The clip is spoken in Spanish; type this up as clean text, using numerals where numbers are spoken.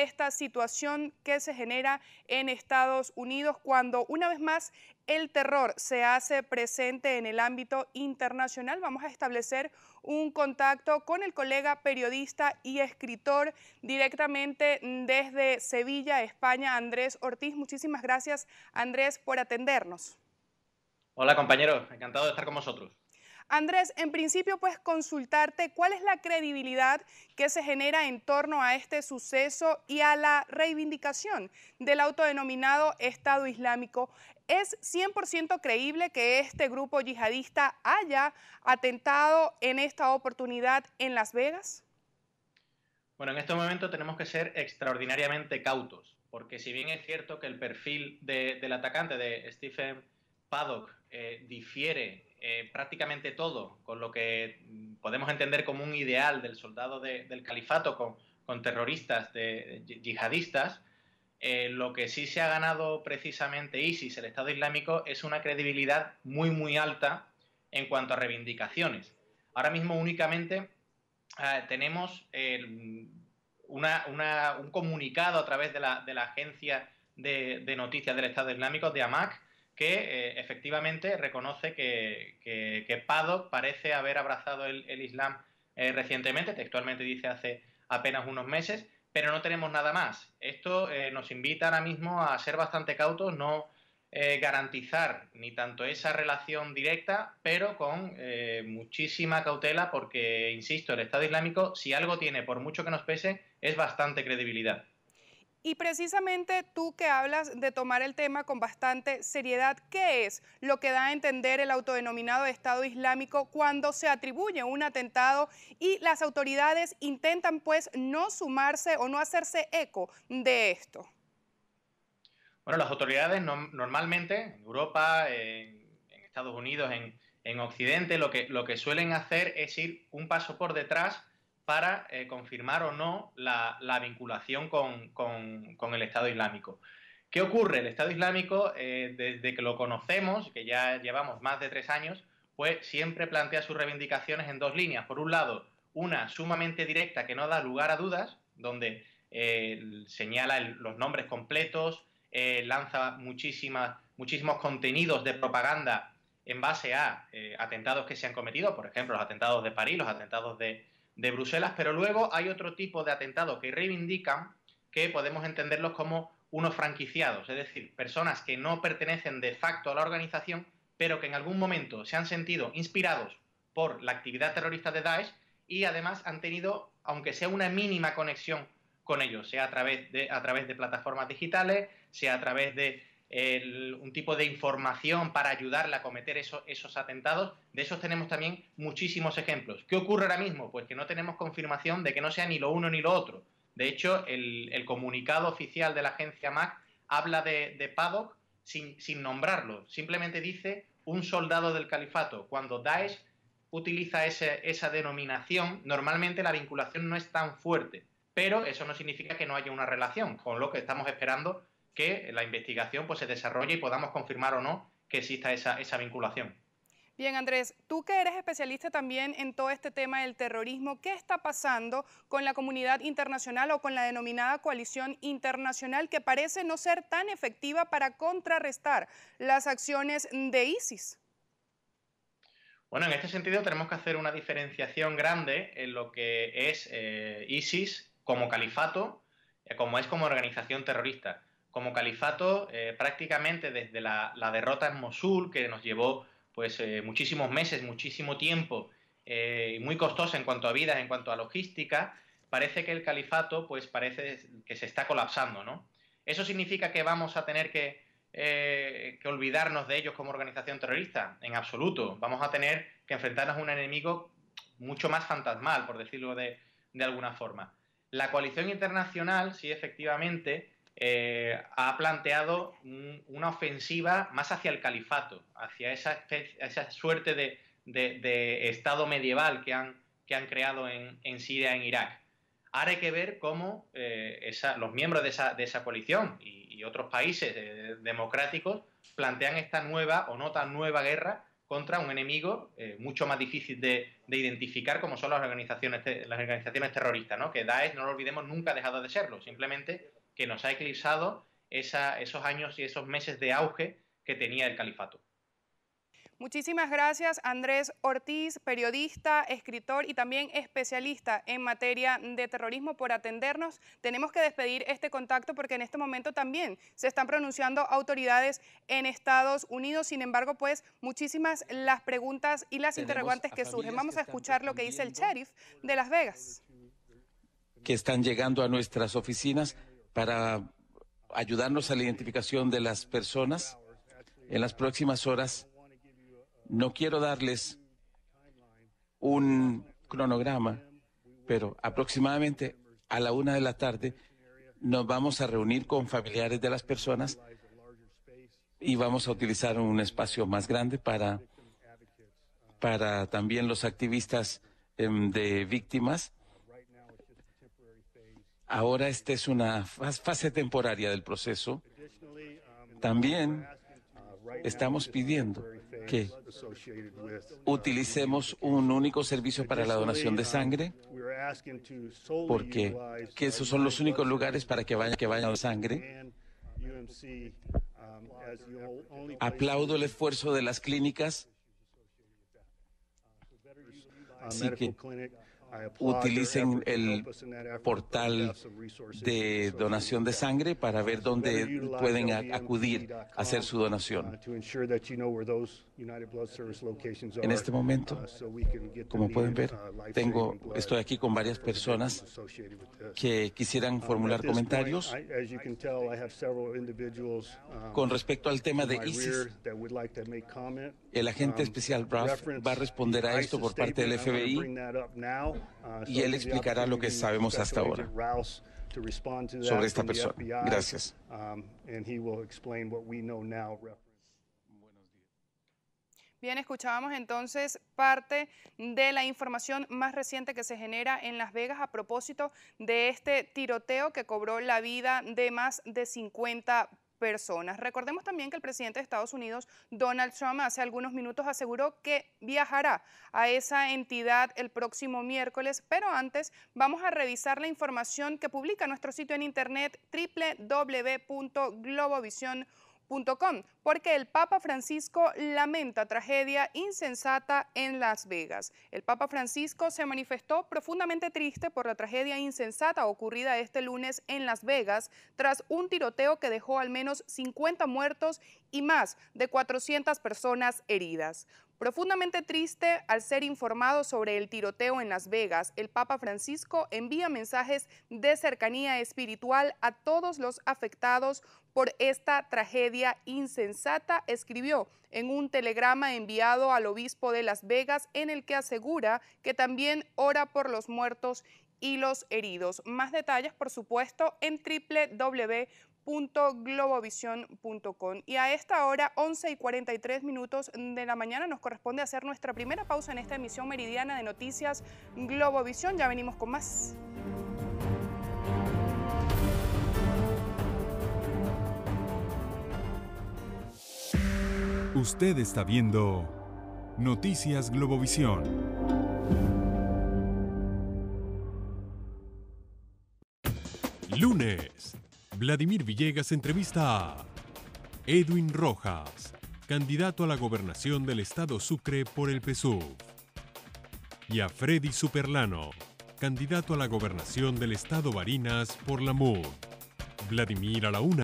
esta situación que se genera en Estados Unidos cuando una vez más el terror se hace presente en el ámbito internacional. Vamos a establecer un contacto con el colega periodista y escritor directamente desde Sevilla, España, Andrés Ortiz. Muchísimas gracias, Andrés, por atendernos. Hola compañeros, encantado de estar con vosotros. Andrés, en principio, pues consultarte cuál es la credibilidad que se genera en torno a este suceso y a la reivindicación del autodenominado Estado Islámico. ¿Es 100% creíble que este grupo yihadista haya atentado en esta oportunidad en Las Vegas? Bueno, en este momento tenemos que ser extraordinariamente cautos, porque si bien es cierto que el perfil del atacante, de Stephen Paddock, difiere prácticamente todo con lo que podemos entender como un ideal del soldado del califato con terroristas yihadistas, lo que sí se ha ganado precisamente ISIS, el Estado Islámico, es una credibilidad muy, muy alta en cuanto a reivindicaciones. Ahora mismo únicamente tenemos un comunicado a través de la agencia de noticias del Estado Islámico, de AMAC, que efectivamente reconoce que Paddock parece haber abrazado el Islam recientemente, textualmente dice hace apenas unos meses, pero no tenemos nada más. Esto nos invita ahora mismo a ser bastante cautos, no garantizar ni tanto esa relación directa, pero con muchísima cautela porque, insisto, el Estado Islámico, si algo tiene, por mucho que nos pese, es bastante credibilidad. Y precisamente tú que hablas de tomar el tema con bastante seriedad, ¿qué es lo que da a entender el autodenominado Estado Islámico cuando se atribuye un atentado y las autoridades intentan pues no sumarse o no hacerse eco de esto? Bueno, las autoridades normalmente, en Europa, en Estados Unidos, en Occidente, lo que suelen hacer es ir un paso por detrás para confirmar o no la vinculación con el Estado Islámico. ¿Qué ocurre? El Estado Islámico, desde que lo conocemos, que ya llevamos más de 3 años, pues siempre plantea sus reivindicaciones en dos líneas. Por un lado, una sumamente directa que no da lugar a dudas, donde señala los nombres completos, lanza muchísimos contenidos de propaganda en base a atentados que se han cometido, por ejemplo, los atentados de París, los atentados de Bruselas, pero luego hay otro tipo de atentados que reivindican que podemos entenderlos como unos franquiciados, es decir, personas que no pertenecen de facto a la organización, pero que en algún momento se han sentido inspirados por la actividad terrorista de Daesh y además han tenido, aunque sea una mínima conexión con ellos, sea a través de plataformas digitales, sea a través de un tipo de información para ayudarle a cometer esos atentados. De esos tenemos también muchísimos ejemplos. ¿Qué ocurre ahora mismo? Pues que no tenemos confirmación de que no sea ni lo uno ni lo otro. De hecho, el comunicado oficial de la agencia MAC habla de Paddock sin nombrarlo. Simplemente dice un soldado del califato. Cuando Daesh utiliza esa denominación, normalmente la vinculación no es tan fuerte, pero eso no significa que no haya una relación, con lo que estamos esperando que la investigación pues, se desarrolle y podamos confirmar o no que exista esa vinculación. Bien, Andrés, tú que eres especialista también en todo este tema del terrorismo, ¿qué está pasando con la comunidad internacional o con la denominada coalición internacional que parece no ser tan efectiva para contrarrestar las acciones de ISIS? Bueno, en este sentido tenemos que hacer una diferenciación grande en lo que es ISIS como califato, como organización terrorista. Como califato, prácticamente desde la derrota en Mosul, que nos llevó pues, muchísimos meses, muchísimo tiempo, y muy costosa en cuanto a vidas, en cuanto a logística, parece que el califato pues, parece que se está colapsando, ¿no? ¿Eso significa que vamos a tener que olvidarnos de ellos como organización terrorista? En absoluto. Vamos a tener que enfrentarnos a un enemigo mucho más fantasmal, por decirlo de alguna forma. La coalición internacional, sí, efectivamente, ha planteado una ofensiva más hacia el califato, hacia esa suerte de estado medieval que han creado en Siria, en Irak. Ahora hay que ver cómo los miembros de esa coalición y otros países democráticos plantean esta nueva o no tan nueva guerra contra un enemigo mucho más difícil de identificar, como son las organizaciones terroristas, ¿no? Que Daesh, no lo olvidemos, nunca ha dejado de serlo, simplemente que nos ha eclipsado esos años y esos meses de auge que tenía el califato. Muchísimas gracias, Andrés Ortiz, periodista, escritor y también especialista en materia de terrorismo, por atendernos. Tenemos que despedir este contacto porque en este momento también se están pronunciando autoridades en Estados Unidos. Sin embargo, pues muchísimas las preguntas y las interrogantes que surgen. Vamos a escuchar lo que dice el sheriff de Las Vegas. Que están llegando a nuestras oficinas para ayudarnos a la identificación de las personas en las próximas horas. No quiero darles un cronograma, pero aproximadamente a la 1 de la tarde nos vamos a reunir con familiares de las personas y vamos a utilizar un espacio más grande para también los activistas de víctimas. Ahora esta es una fase temporaria del proceso. También estamos pidiendo que utilicemos un único servicio para la donación de sangre, porque esos son los únicos lugares para que vayan sangre. Aplaudo el esfuerzo de las clínicas, así que utilicen el portal de donación de sangre para ver dónde pueden acudir a hacer su donación. En este momento, como pueden ver, estoy aquí con varias personas que quisieran formular comentarios. Con respecto al tema de ISIS, el agente especial Braff va a responder a esto por parte del FBI y él explicará lo que sabemos hasta ahora sobre esta persona. Gracias. Bien, escuchábamos entonces parte de la información más reciente que se genera en Las Vegas a propósito de este tiroteo que cobró la vida de más de 50 personas. Recordemos también que el presidente de Estados Unidos, Donald Trump, hace algunos minutos aseguró que viajará a esa entidad el próximo miércoles, pero antes vamos a revisar la información que publica nuestro sitio en internet www.globovision.com, porque el Papa Francisco lamenta tragedia insensata en Las Vegas. El Papa Francisco se manifestó profundamente triste por la tragedia insensata ocurrida este lunes en Las Vegas tras un tiroteo que dejó al menos 50 muertos y más de 400 personas heridas. Profundamente triste al ser informado sobre el tiroteo en Las Vegas, el Papa Francisco envía mensajes de cercanía espiritual a todos los afectados por esta tragedia insensata, escribió en un telegrama enviado al obispo de Las Vegas, en el que asegura que también ora por los muertos y los heridos. Más detalles, por supuesto, en www.globovision.com. Y a esta hora, 11:43 de la mañana, nos corresponde hacer nuestra primera pausa en esta emisión meridiana de Noticias Globovisión. Ya venimos con más. Usted está viendo Noticias Globovisión. Lunes, Vladimir Villegas entrevista a Edwin Rojas, candidato a la gobernación del estado Sucre por el PSUV, y a Freddy Superlano, candidato a la gobernación del estado Barinas por la MUD. Vladimir a la 1.